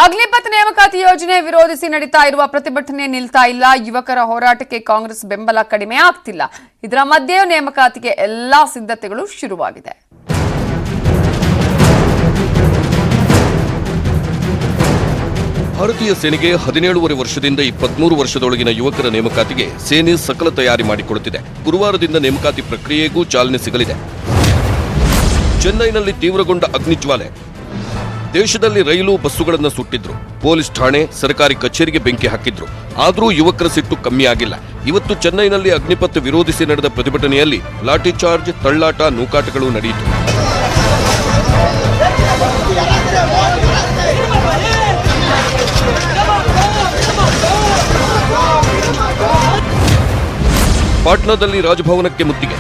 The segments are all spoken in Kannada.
ಅಗ್ನಿಪಥ್ ನೇಮಕಾತಿ ಯೋಜನೆ ವಿರೋಧಿಸಿ ನಡೀತಾ ಇರುವ ಪ್ರತಿಭಟನೆ ನಿಲ್ತಾ ಇಲ್ಲ. ಯುವಕರ ಹೋರಾಟಕ್ಕೆ ಕಾಂಗ್ರೆಸ್ ಬೆಂಬಲ ಕಡಿಮೆ ಆಗ್ತಿಲ್ಲ. ಇದರ ಮಧ್ಯೆ ನೇಮಕಾತಿಗೆ ಎಲ್ಲಾ ಸಿದ್ಧತೆಗಳು ಶುರುವಾಗಿದೆ. ಭಾರತೀಯ ಸೇನೆಗೆ 17 ವರ್ಷದಿಂದ 23 ವರ್ಷದೊಳಗಿನ ಯುವಕರ ನೇಮಕಾತಿಗೆ ಸೇನೆ ಸಕಲ ತಯಾರಿ ಮಾಡಿಕೊಳ್ಳುತ್ತಿದೆ. ಗುರುವಾರದಿಂದ ನೇಮಕಾತಿ ಪ್ರಕ್ರಿಯೆಗೂ ಚಾಲನೆ ಸಿಗಲಿದೆ. ಚೆನ್ನೈನಲ್ಲಿ ತೀವ್ರಗೊಂಡ ಅಗ್ನಿಜ್ವಾಲೆ. ದೇಶದಲ್ಲಿ ರೈಲು ಬಸ್ಸುಗಳನ್ನು ಸುಟ್ಟಿದ್ರು, ಪೊಲೀಸ್ ಠಾಣೆ, ಸರ್ಕಾರಿ ಕಚೇರಿಗೆ ಬೆಂಕಿ ಹಾಕಿದ್ರು. ಆದರೂ ಯುವಕರ ಸಿಟ್ಟು ಕಮ್ಮಿ ಆಗಿಲ್ಲ. ಇವತ್ತು ಚೆನ್ನೈನಲ್ಲಿ ಅಗ್ನಿಪಥ್ ವಿರೋಧಿಸಿ ನಡೆದ ಪ್ರತಿಭಟನೆಯಲ್ಲಿ ಲಾಠಿ ಚಾರ್ಜ್, ತಳ್ಳಾಟ, ನೂಕಾಟಗಳು ನಡೆಯಿತು. ಪಾಟ್ನಾದಲ್ಲಿ ರಾಜಭವನಕ್ಕೆ ಮುತ್ತಿಗೆ.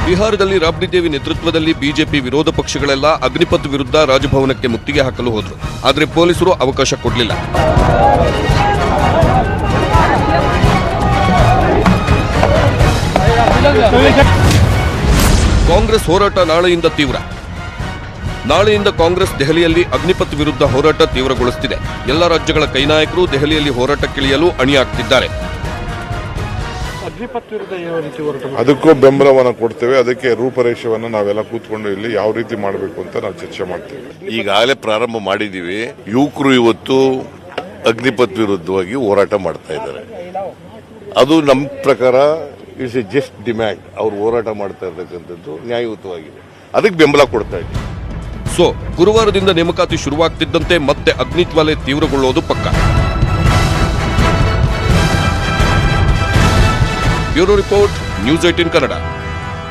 ಬಿಹಾರದಲ್ಲಿ ರಾಬ್ಡಿ ದೇವಿ ನೇತೃತ್ವದಲ್ಲಿ ಬಿಜೆಪಿ ವಿರೋಧ ಪಕ್ಷಗಳೆಲ್ಲ ಅಗ್ನಿಪಥ್ ವಿರುದ್ಧ ರಾಜಭವನಕ್ಕೆ ಮುತ್ತಿಗೆ ಹಾಕಲು ಹೋದ್ರು. ಆದರೆ ಪೊಲೀಸರು ಅವಕಾಶ ಕೊಡಲಿಲ್ಲ. ಕಾಂಗ್ರೆಸ್ ಹೋರಾಟ ನಾಳೆಯಿಂದ ತೀವ್ರ. ನಾಳೆಯಿಂದ ಕಾಂಗ್ರೆಸ್ ದೆಹಲಿಯಲ್ಲಿ ಅಗ್ನಿಪಥ್ ವಿರುದ್ಧ ಹೋರಾಟ ತೀವ್ರಗೊಳಿಸುತ್ತಿದೆ. ಎಲ್ಲ ರಾಜ್ಯಗಳ ಕೈನಾಯಕರು ದೆಹಲಿಯಲ್ಲಿ ಹೋರಾಟಕ್ಕಿಳಿಯಲು ಅಣಿಯಾಗ್ತಿದ್ದಾರೆ. ಅದಕ್ಕೂ ಬೆಂಬಲವನ್ನು ಕೊಡ್ತೇವೆ. ಅದಕ್ಕೆ ರೂಪರೇಷೆಯನ್ನು ನಾವೆಲ್ಲ ಕೂತ್ಕೊಂಡು ಇಲ್ಲಿ ಯಾವ ರೀತಿ ಮಾಡಬೇಕು ಅಂತ ನಾವು ಚರ್ಚೆ ಮಾಡ್ತೇವೆ. ಈಗಾಗಲೇ ಪ್ರಾರಂಭ ಮಾಡಿದ್ದೀವಿ. ಯುವಕರು ಇವತ್ತು ಅಗ್ನಿಪಥ್ ವಿರುದ್ಧವಾಗಿ ಹೋರಾಟ ಮಾಡ್ತಾ ಇದ್ದಾರೆ. ಅದು ನಮ್ಮ ಪ್ರಕಾರ ಇಟ್ಸ್ ಎ ಜಸ್ಟ್ ಡಿಮ್ಯಾಂಡ್. ಅವರು ಹೋರಾಟ ಮಾಡ್ತಾ ಇರ್ತಕ್ಕಂಥದ್ದು ನ್ಯಾಯಯುತವಾಗಿದೆ. ಅದಕ್ಕೆ ಬೆಂಬಲ ಕೊಡ್ತಾ ಇದ್ದೀವಿ. ಸೊ ಗುರುವಾರದಿಂದ ನೇಮಕಾತಿ ಶುರುವಾಗ್ತಿದ್ದಂತೆ ಮತ್ತೆ ಅಗ್ನಿಜ್ವಾಲೆ ತೀವ್ರಗೊಳ್ಳೋದು ಪಕ್ಕ. Bureau report, news 18 Kannada.